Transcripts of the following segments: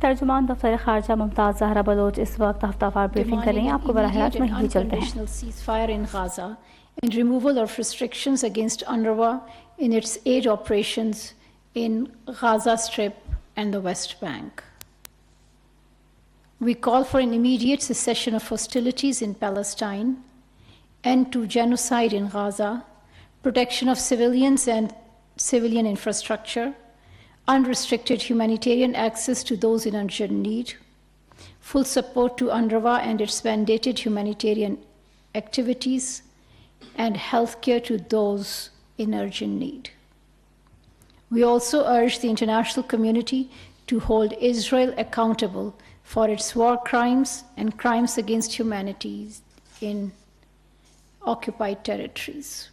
तर्जुमान दफ्तर खारजा मुमताज़ ज़हरा बलोच इस वक्त हफ्तावार ब्रीफिंग कर रही हैं। आपको बराह रास्त में ही चलते हैं। ceasefire in Gaza and removal of restrictions against UNRWA in its aid operations in Gaza Strip and the West Bank. We call for an immediate cessation of hostilities in Palestine, end to genocide in Gaza, protection of civilians and civilian infrastructure, unrestricted humanitarian access to those in urgent need, full support to UNRWA and its mandated humanitarian activities, and healthcare to those in urgent need. We also urge the international community to hold Israel accountable for its war crimes and crimes against humanity in occupied territories.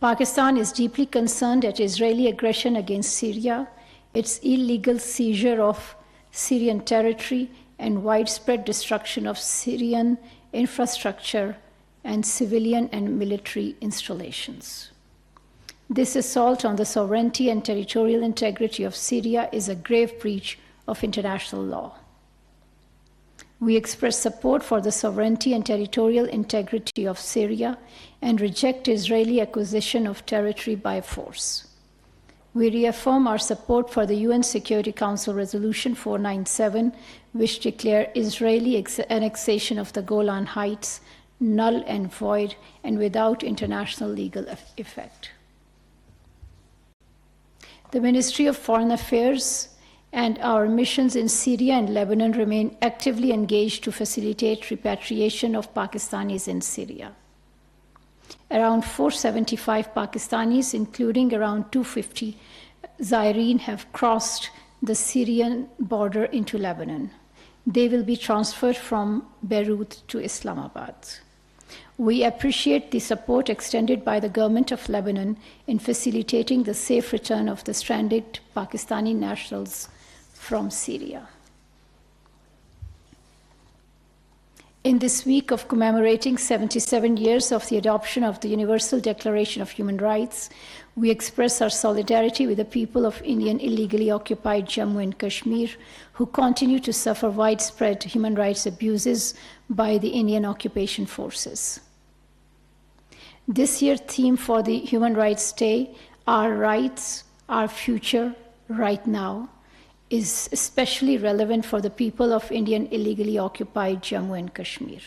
Pakistan is deeply concerned at Israeli aggression against Syria, its illegal seizure of Syrian territory, and widespread destruction of Syrian infrastructure and civilian and military installations. This assault on the sovereignty and territorial integrity of Syria is a grave breach of international law. We express support for the sovereignty and territorial integrity of Syria and reject Israeli acquisition of territory by force. We reaffirm our support for the UN Security Council Resolution 497, which declares Israeli annexation of the Golan Heights null and void and without international legal effect. The Ministry of Foreign Affairs and our missions in Syria and Lebanon remain actively engaged to facilitate repatriation of Pakistanis in Syria. Around 475 Pakistanis, including around 250 Zaireen, have crossed the Syrian border into Lebanon. They will be transferred from Beirut to Islamabad. We appreciate the support extended by the government of Lebanon in facilitating the safe return of the stranded Pakistani nationals from Syria. In this week of commemorating 77 years of the adoption of the Universal Declaration of Human Rights, we express our solidarity with the people of Indian illegally occupied Jammu and Kashmir, who continue to suffer widespread human rights abuses by the Indian occupation forces. This year's theme for the Human Rights Day, Our Rights, Our Future, Right Now, is especially relevant for the people of Indian illegally occupied Jammu and Kashmir.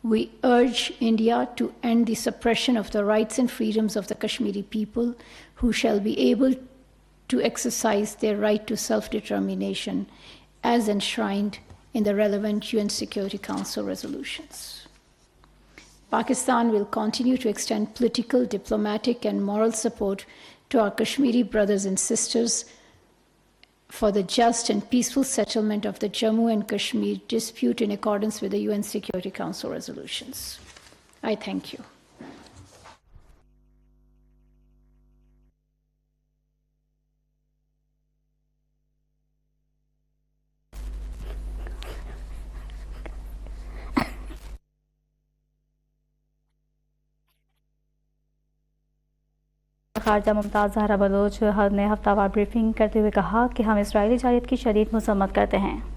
We urge India to end the suppression of the rights and freedoms of the Kashmiri people, who shall be able to exercise their right to self-determination as enshrined in the relevant UN Security Council resolutions. Pakistan will continue to extend political, diplomatic, and moral support to our Kashmiri brothers and sisters for the just and peaceful settlement of the Jammu and Kashmir dispute in accordance with the UN Security Council resolutions. I thank you. खारजा मुमताज़ ज़हरा बलोच ने हफ्तावार briefing करते हुए कहा कि हम Israeli जायत की शदीद मज़म्मत करते हैं।